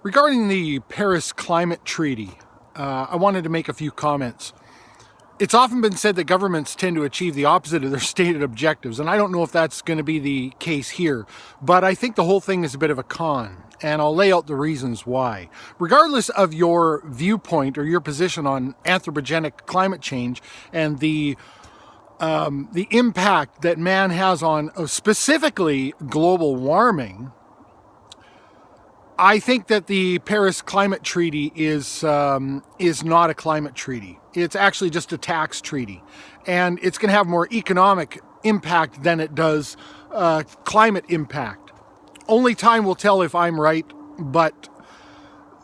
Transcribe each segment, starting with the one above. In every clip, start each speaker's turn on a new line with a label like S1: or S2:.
S1: Regarding the Paris Climate Treaty, I wanted to make a few comments. It's often been said that governments tend to achieve the opposite of their stated objectives, and I don't know if that's going to be the case here, but I think the whole thing is a bit of a con, and I'll lay out the reasons why. Regardless of your viewpoint or your position on anthropogenic climate change and the impact that man has on specifically global warming, I think that the Paris Climate Treaty is not a climate treaty. It's actually just a tax treaty. And it's going to have more economic impact than it does climate impact. Only time will tell if I'm right, but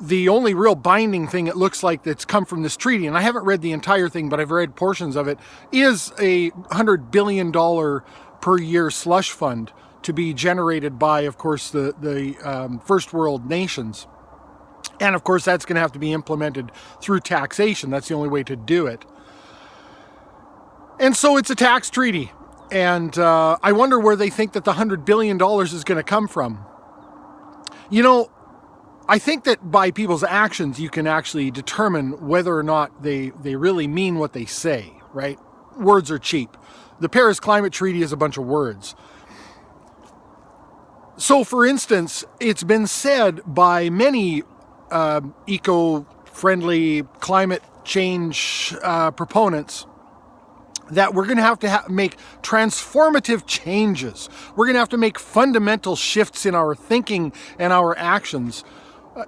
S1: the only real binding thing it looks like that's come from this treaty, and I haven't read the entire thing, but I've read portions of it, is a $100 billion per year slush fund to be generated by, of course, the first world nations. And of course, that's going to have to be implemented through taxation. That's the only way to do it. And so it's a tax treaty. And I wonder where they think that the $100 billion is going to come from. You know, I think that by people's actions, you can actually determine whether or not they really mean what they say, right? Words are cheap. The Paris Climate Treaty is a bunch of words. So, for instance, it's been said by many eco-friendly climate change proponents that we're going to have to make transformative changes. We're going to have to make fundamental shifts in our thinking and our actions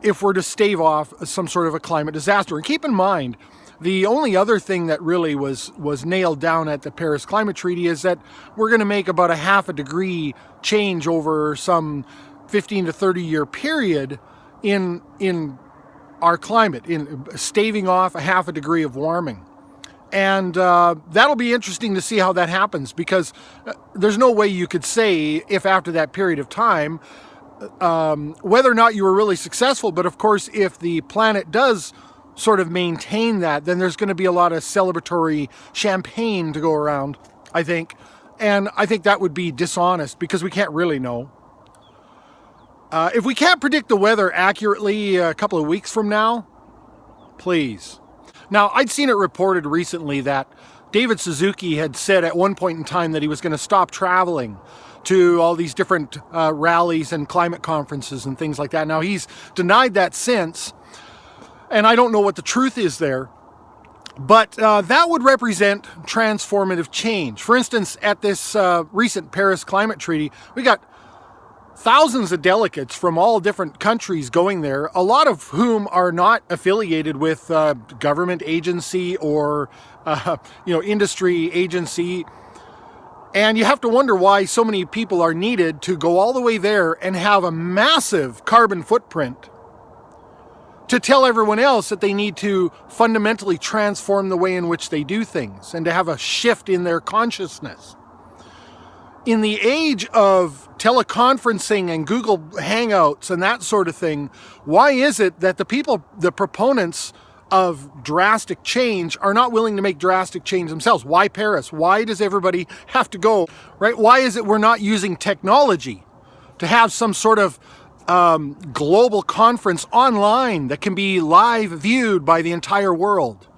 S1: if we're to stave off some sort of a climate disaster. And keep in mind, the only other thing that really was nailed down at the Paris Climate Treaty is that we're going to make about a half a degree change over some 15 to 30 year period in our climate, in staving off a half a degree of warming. And that'll be interesting to see how that happens, because there's no way you could say if after that period of time whether or not you were really successful. But of course, if the planet does sort of maintain that, then there's going to be a lot of celebratory champagne to go around, I think. And I think that would be dishonest, because we can't really know. If we can't predict the weather accurately a couple of weeks from now, please. Now, I'd seen it reported recently that David Suzuki had said at one point in time that he was going to stop traveling to all these different rallies and climate conferences and things like that. Now, he's denied that since, and I don't know what the truth is there, but that would represent transformative change. For instance, at this recent Paris Climate Treaty, we got thousands of delegates from all different countries going there, a lot of whom are not affiliated with government agency or industry agency. And you have to wonder why so many people are needed to go all the way there and have a massive carbon footprint to tell everyone else that they need to fundamentally transform the way in which they do things and to have a shift in their consciousness. In the age of teleconferencing and Google Hangouts and that sort of thing, why is it that the proponents of drastic change are not willing to make drastic change themselves? Why Paris? Why does everybody have to go, right? Why is it we're not using technology to have some sort of global conference online that can be live viewed by the entire world?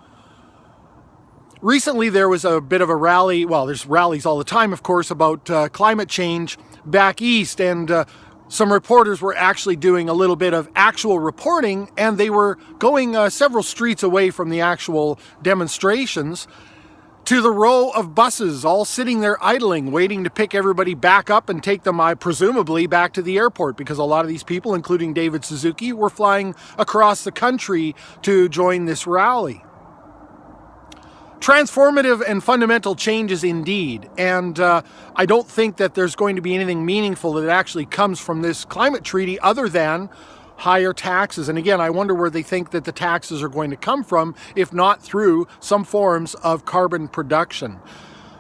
S1: Recently, there was a bit of a rally. Well, there's rallies all the time, of course, about climate change back east. And some reporters were actually doing a little bit of actual reporting, and they were going several streets away from the actual demonstrations to the row of buses, all sitting there idling, waiting to pick everybody back up and take them, presumably, back to the airport, because a lot of these people, including David Suzuki, were flying across the country to join this rally. Transformative and fundamental changes indeed, and I don't think that there's going to be anything meaningful that actually comes from this climate treaty other than higher taxes. And again, I wonder where they think that the taxes are going to come from, if not through some forms of carbon production.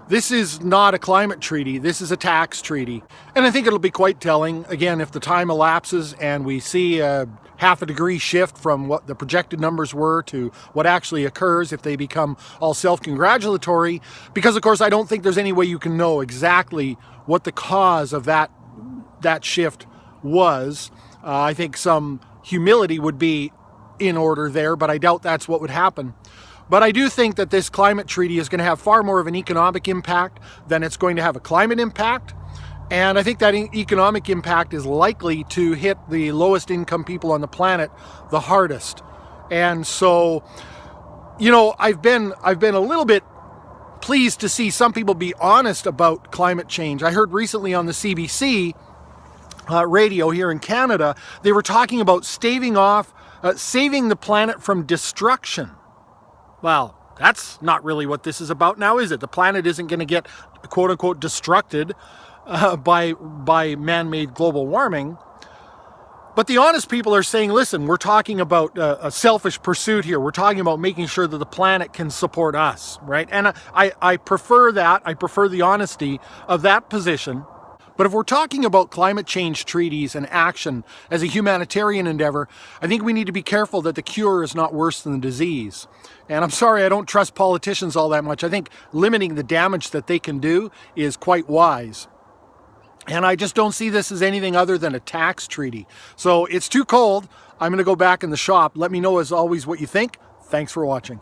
S1: This is not a climate treaty, this is a tax treaty. And I think it'll be quite telling, again, if the time elapses and we see a half a degree shift from what the projected numbers were to what actually occurs, if they become all self-congratulatory, because of course I don't think there's any way you can know exactly what the cause of that shift was. I think some humility would be in order there, but I doubt that's what would happen. But I do think that this climate treaty is going to have far more of an economic impact than it's going to have a climate impact. And I think that economic impact is likely to hit the lowest income people on the planet the hardest. And so, you know, I've been a little bit pleased to see some people be honest about climate change. I heard recently on the CBC radio here in Canada, they were talking about saving the planet from destruction. Well, that's not really what this is about now, is it? The planet isn't going to get, quote unquote, destructed by man-made global warming. But the honest people are saying, listen, we're talking about a selfish pursuit here. We're talking about making sure that the planet can support us, right? And I prefer that. I prefer the honesty of that position. But if we're talking about climate change treaties and action as a humanitarian endeavor, I think we need to be careful that the cure is not worse than the disease. And I'm sorry, I don't trust politicians all that much. I think limiting the damage that they can do is quite wise. And I just don't see this as anything other than a tax treaty. So it's too cold. I'm going to go back in the shop. Let me know, as always, what you think. Thanks for watching.